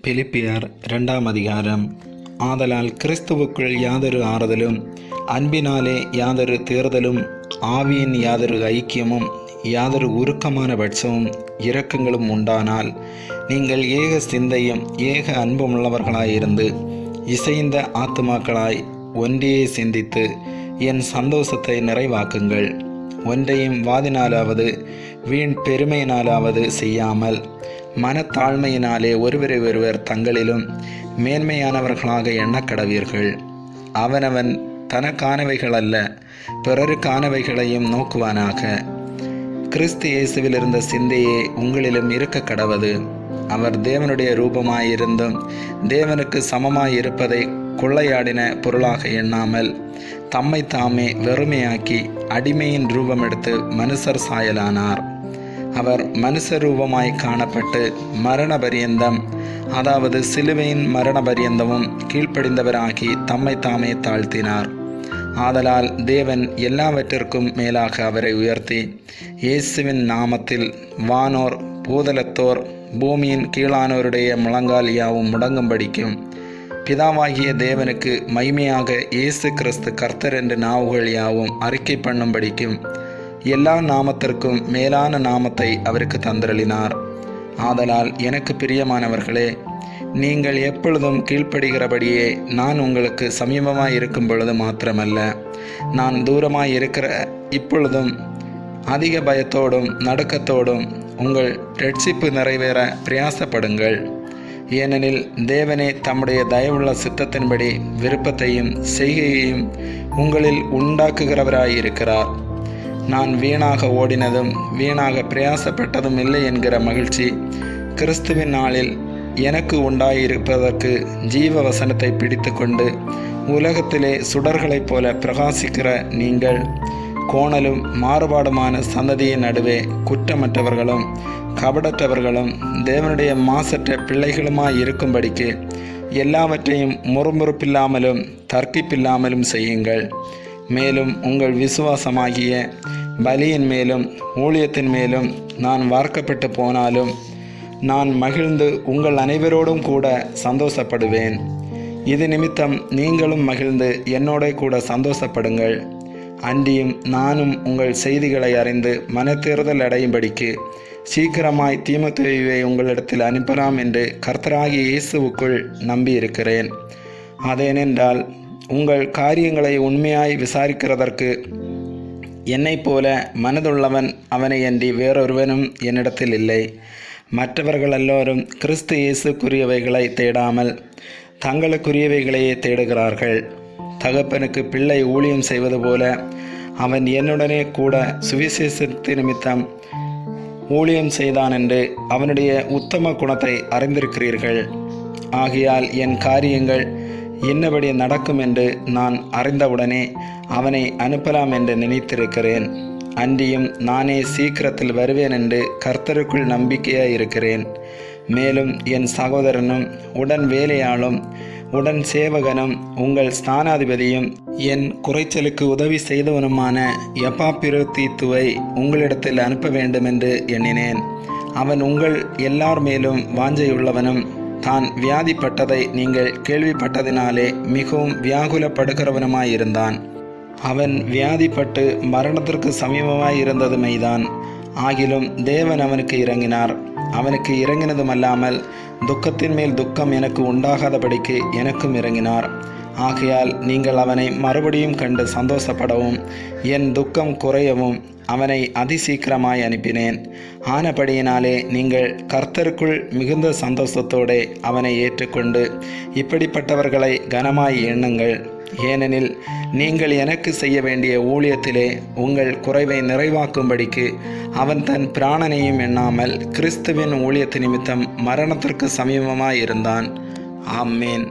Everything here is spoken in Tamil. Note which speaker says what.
Speaker 1: பிலிப்பியர் 2 அதிகாரம். ஆதலால் கிறிஸ்துவுக்குள் யாதொரு ஆறுதலும், அன்பினாலே யாதொரு தேறுதலும், ஆவியின் யாதொரு ஐக்கியமும், யாதொரு உருக்கமான பட்சமும் இரக்கங்களும் உண்டானால், நீங்கள் ஏக சிந்தையும் ஏக அன்புமுள்ளவர்களாயிருந்து இசைந்த ஆத்துமாக்களாய் ஒன்றையே சிந்தித்து என் சந்தோஷத்தை நிறைவாக்குங்கள். ஒன்றையும் வாதினாலாவது வீண் பெருமையினாலாவது செய்யாமல் மனத்தாழ்மையினாலே ஒருவரை ஒருவர் தங்களிலும் மேன்மையானவர்களாக எண்ணக்கடவீர்கள். அவனவன் தனக்கானவைகள் அல்ல, பிறருக்கானவைகளையும் நோக்குவானாக. கிறிஸ்து இயேசுவில் இருந்த சிந்தையே உங்களிலும் இருக்க கடவது. அவர் தேவனுடைய ரூபமாயிருந்தும் தேவனுக்கு சமமாயிருப்பதை கொள்ளையாடின பொருளாக எண்ணாமல் தம்மை தாமே வெறுமையாக்கி அடிமையின் ரூபமெடுத்து மனுஷர் சாயலானார். அவர் மனுஷ ரூபமாய் காணப்பட்டு மரண பரியந்தம், அதாவது சிலுவையின் மரண பரியந்தமும் கீழ்ப்படிந்தவராகி தம்மை தாமே தாழ்த்தினார். ஆதலால் தேவன் எல்லாவற்றிற்கும் மேலாக அவரை உயர்த்தி இயேசுவின் நாமத்தில் வானோர் பூதலத்தோர் பூமியின் கீழானோருடைய முழங்கால் யாவும் முடங்கும்படிக்கும், பிதாவாகிய தேவனுக்கு மகிமையாக இயேசு கிறிஸ்து கர்த்தர் என்று நாவுகள் யாவும் அறிக்கை பண்ணும்படிக்கும் எல்லா நாமத்திற்கும் மேலான நாமத்தை அவருக்கு தந்தருளினார். ஆதலால் எனக்கு பிரியமானவர்களே, நீங்கள் எப்பொழுதும் கீழ்ப்படுகிறபடியே நான் உங்களுக்கு சமீபமாய் இருக்கும் பொழுது மாத்திரமல்ல, நான் தூரமாய் இருக்கிற இப்பொழுதும் அதிக பயத்தோடும் நடுக்கத்தோடும் உங்கள் இரட்சிப்பு நிறைவேற பிரயாசப்படுங்கள். ஏனெனில் தேவனே தம்முடைய தயவுள்ள சித்தத்தின்படி விருப்பத்தையும் செய்கையையும் உங்களில் உண்டாக்குகிறவராயிருக்கிறார். நான் வீணாக ஓடினதும் வீணாக பிரயாசப்பட்டதும் இல்லை என்கிற மகிழ்ச்சி கிறிஸ்துவின் நாளில் எனக்கு உண்டாயிருப்பதற்கு ஜீவ வசனத்தை பிடித்து கொண்டு உலகத்திலே சுடர்களைப் போல பிரகாசிக்கிற நீங்கள் கோணலும் மாறுபாடுமான சந்ததியின் நடுவே குற்றமற்றவர்களும் கபடற்றவர்களும் தேவனுடைய மாசற்ற பிள்ளைகளுமாய் இருக்கும்படிக்கு எல்லாவற்றையும் முறுமுறுப்பில்லாமலும் தர்க்கிப்பில்லாமலும் செய்யுங்கள். மேலும் உங்கள் விசுவாசமாகிய பலியின் மேலும் ஊழியத்தின் மேலும் நான் வார்க்கப்பட்டு போனாலும் நான் மகிழ்ந்து உங்கள் அனைவரோடும் கூட சந்தோஷப்படுவேன். இது நிமித்தம் நீங்களும் மகிழ்ந்து என்னோட கூட சந்தோஷப்படுங்கள். அன்றியும் நானும் உங்கள் செய்திகளை அறிந்து மனத்தேறுதல் அடையும்படிக்கு சீக்கிரமாய் தீமோத்தேயுவை உங்களிடத்தில் அனுப்பலாம் என்று கர்த்தராகிய இயேசுவுக்குள் நம்பியிருக்கிறேன். அதேனென்றால் உங்கள் காரியங்களை உண்மையாய் விசாரிக்கிறதற்கு என்னைப் போல மனதுள்ளவன் அவனை அன்றி வேறொருவனும் என்னிடத்தில் இல்லை. மற்றவர்கள் எல்லோரும் கிறிஸ்து இயேசுக்குரியவைகளை தேடாமல் தங்களுக்குரியவைகளையே தேடுகிறார்கள். தகப்பனுக்கு பிள்ளை ஊழியம் செய்வது போல அவன் என்னுடனே கூட சுவிசேஷத்து நிமித்தம் ஊழியம் செய்தான் என்று அவனுடைய உத்தம குணத்தை அறிந்திருக்கிறீர்கள். ஆகையால் என் காரியங்கள் இன்னபடி நடக்கும் என்று நான் அறிந்தவுடனே அவனை அனுப்பலாம் என்று நினைத்திருக்கிறேன். அன்றியும் நானே சீக்கிரத்தில் வருவேன் என்று கர்த்தருக்குள் நம்பிக்கையாய் இருக்கிறேன். மேலும் என் சகோதரனும் உடன் வேலையாளும் உடன் சேவகனும் உங்கள் ஸ்தானாதிபதியும் என் குறைச்சலுக்கு உதவி செய்தவனுமான எப்பாப்பிரோதீத்துவை உங்களிடத்தில் அனுப்ப வேண்டும் என்று எண்ணினேன். அவன் உங்கள் எல்லார் மேலும் வாஞ்சையுள்ளவனும் தான் வியாதிப்பட்டதை நீங்கள் கேள்விப்பட்டதினாலே மிகவும் வியாகுலப்படுகிறவனுமாயிருந்தான். அவன் வியாதிப்பட்டு மரணத்திற்கு சமீபமாய் இருந்தது மெய்தான். ஆகிலும் தேவன் அவனுக்கு இறங்கினார். அவனுக்கு இறங்கினதுமல்லாமல் துக்கத்தின் மேல் துக்கம் எனக்கு உண்டாகாதபடிக்கு எனக்கும் இறங்கினார். ஆகையால் நீங்கள் அவனை மறுபடியும் கண்டு சந்தோஷப்படவும் என் துக்கம் குறையவும் அவனை அதிசீக்கிரமாய் அனுப்பினேன். ஆனபடியினாலே நீங்கள் கர்த்தருக்குள் மிகுந்த சந்தோஷத்தோடு அவனை ஏற்றுக்கொண்டு இப்படிப்பட்டவர்களை கனமாய் எண்ணுங்கள். ஏனெனில் நீங்கள் எனக்கு செய்ய வேண்டிய ஊழியத்திலே உங்கள் குறைவை நிறைவாக்கும்படிக்கு அவன் தன் பிராணனையும் எண்ணாமல் கிறிஸ்துவின் ஊழியத்து நிமித்தம் மரணத்திற்கு சமீபமாயிருந்தான். ஆமென்.